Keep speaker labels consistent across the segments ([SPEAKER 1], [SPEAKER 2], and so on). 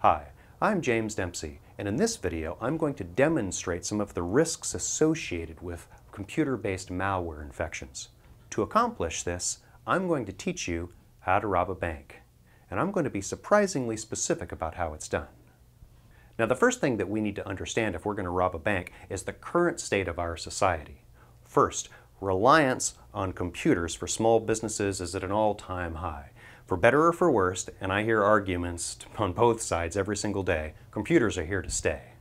[SPEAKER 1] Hi, I'm James Dempsey, and in this video I'm going to demonstrate some of the risks associated with computer-based malware infections. To accomplish this, I'm going to teach you how to rob a bank, and I'm going to be surprisingly specific about how it's done. Now, the first thing that we need to understand if we're going to rob a bank is the current state of our society. First, reliance on computers for small businesses is at an all-time high. For better or for worse, and I hear arguments on both sides every single day, computers are here to stay.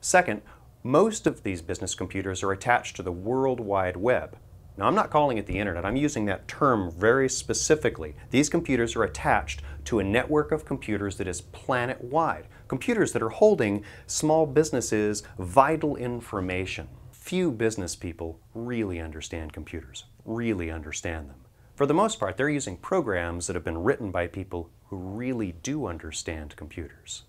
[SPEAKER 1] Second, most of these business computers are attached to the World Wide Web. Now, I'm not calling it the internet, I'm using that term very specifically. These computers are attached to a network of computers that is planet-wide. Computers that are holding small businesses' vital information. Few business people really understand computers, really understand them. For the most part, they're using programs that have been written by people who really do understand computers.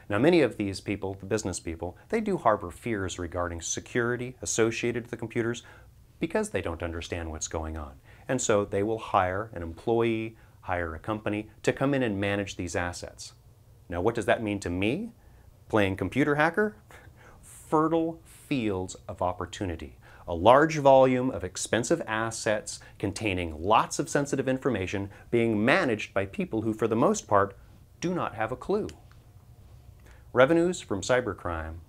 [SPEAKER 1] Now, many of these people, the business people, they do harbor fears regarding security associated with the computers because they don't understand what's going on. And so they will hire an employee, hire a company to come in and manage these assets. Now, what does that mean to me? Playing computer hacker? Fertile fields of opportunity. A large volume of expensive assets containing lots of sensitive information being managed by people who, for the most part, do not have a clue. Revenues from cybercrime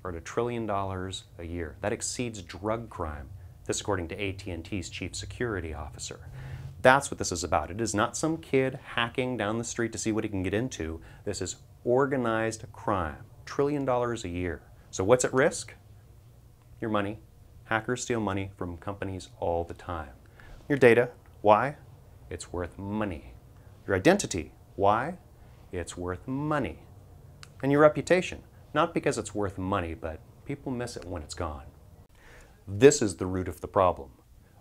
[SPEAKER 1] are at $1 trillion a year. That exceeds drug crime. This according to AT&T's chief security officer. That's what this is about. It is not some kid hacking down the street to see what he can get into. This is organized crime. $1 trillion a year. So what's at risk? Your money. Hackers steal money from companies all the time. Your data. Why? It's worth money. Your identity. Why? It's worth money. And your reputation. Not because it's worth money, but people miss it when it's gone. This is the root of the problem.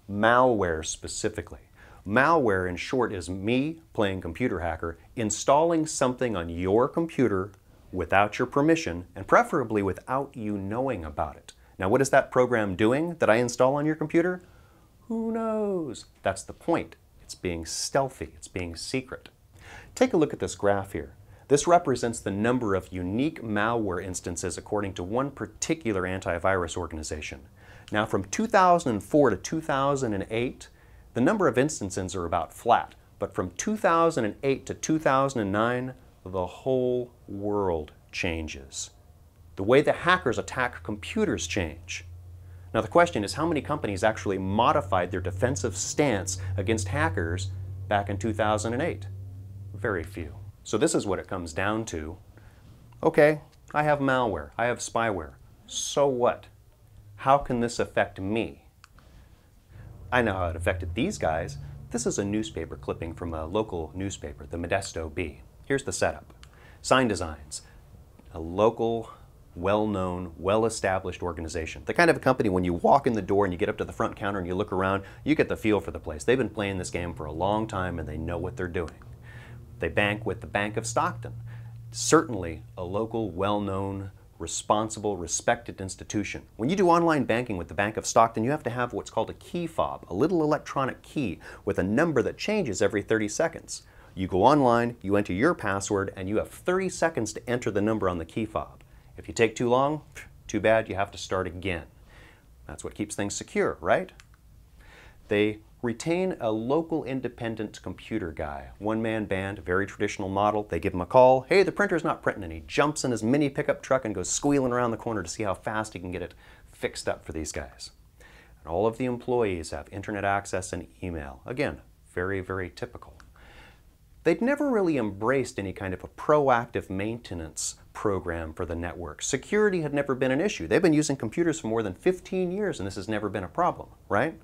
[SPEAKER 1] Malware specifically. Malware, in short, is me, playing computer hacker, installing something on your computer without your permission, and preferably without you knowing about it. Now, what is that program doing that I install on your computer? Who knows? That's the point. It's being stealthy. It's being secret. Take a look at this graph here. This represents the number of unique malware instances according to one particular antivirus organization. Now, from 2004 to 2008, the number of instances are about flat. But from 2008 to 2009, the whole world changes. The way the hackers attack computers change. Now, the question is, how many companies actually modified their defensive stance against hackers back in 2008? Very few. So this is what it comes down to. Okay, I have malware, I have spyware. So what? How can this affect me? I know how it affected these guys. This is a newspaper clipping from a local newspaper, the Modesto Bee. Here's the setup. Sign Designs, a local, well-known, well-established organization. The kind of a company when you walk in the door and you get up to the front counter and you look around, you get the feel for the place. They've been playing this game for a long time and they know what they're doing. They bank with the Bank of Stockton. Certainly a local, well-known, responsible, respected institution. When you do online banking with the Bank of Stockton, you have to have what's called a key fob, a little electronic key with a number that changes every 30 seconds. You go online, you enter your password, and you have 30 seconds to enter the number on the key fob. If you take too long, too bad, you have to start again. That's what keeps things secure, right? They retain a local independent computer guy, one-man band, very traditional model. They give him a call, hey, the printer's not printing, and he jumps in his mini pickup truck and goes squealing around the corner to see how fast he can get it fixed up for these guys. And all of the employees have internet access and email. Again, very, very typical. They'd never really embraced any kind of a proactive maintenance program for the network. Security had never been an issue. They've been using computers for more than 15 years and this has never been a problem, right?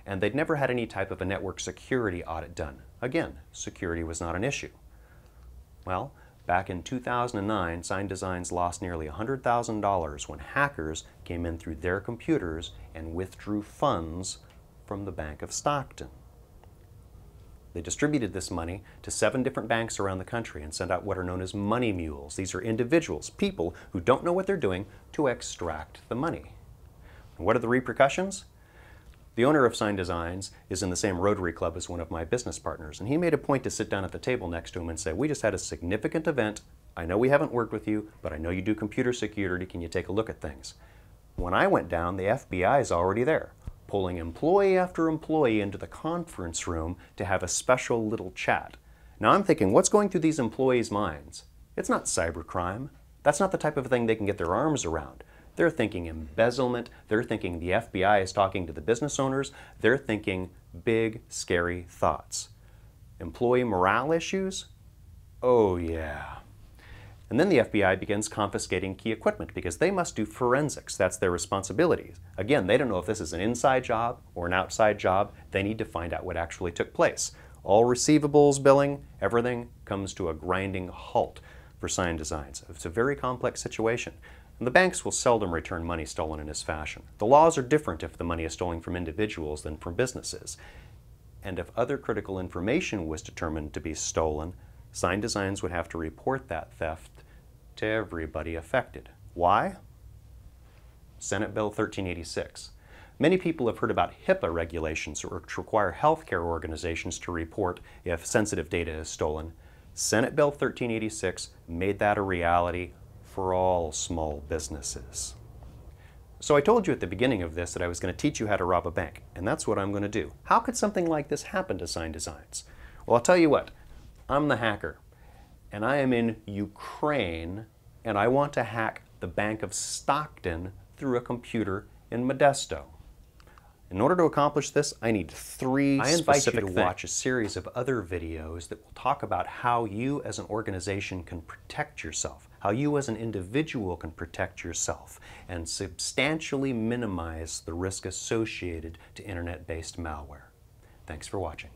[SPEAKER 1] And they'd never had any type of a network security audit done. Again, security was not an issue. Well, back in 2009, Sign Designs lost nearly $100,000 when hackers came in through their computers and withdrew funds from the Bank of Stockton. They distributed this money to 7 different banks around the country and sent out what are known as money mules. These are individuals, people who don't know what they're doing to extract the money. And what are the repercussions? The owner of Sign Designs is in the same Rotary Club as one of my business partners, and he made a point to sit down at the table next to him and say, we just had a significant event I know we haven't worked with you, but I know you do computer security. Can you take a look at things? When I went down, the FBI is already there, pulling employee after employee into the conference room to have a special little chat. Now I'm thinking, what's going through these employees' minds? It's not cybercrime. That's not the type of thing they can get their arms around. They're thinking embezzlement. They're thinking the FBI is talking to the business owners. They're thinking big, scary thoughts. Employee morale issues? Oh yeah. And then the FBI begins confiscating key equipment because they must do forensics. That's their responsibility. Again, they don't know if this is an inside job or an outside job. They need to find out what actually took place. All receivables, billing, everything comes to a grinding halt for Sign Designs. It's a very complex situation. And the banks will seldom return money stolen in this fashion. The laws are different if the money is stolen from individuals than from businesses. And if other critical information was determined to be stolen, Sign Designs would have to report that theft to everybody affected. Why? Senate Bill 1386. Many people have heard about HIPAA regulations which require healthcare organizations to report if sensitive data is stolen. Senate Bill 1386 made that a reality for all small businesses. So I told you at the beginning of this that I was going to teach you how to rob a bank, and that's what I'm going to do. How could something like this happen to Sign Designs? Well, I'll tell you what, I'm the hacker, and I am in Ukraine, and I want to hack the Bank of Stockton through a computer in Modesto. In order to accomplish this, I need three specific things. I invite you to watch a series of other videos that will talk about how you as an organization can protect yourself, how you as an individual can protect yourself, and substantially minimize the risk associated to internet-based malware. Thanks for watching.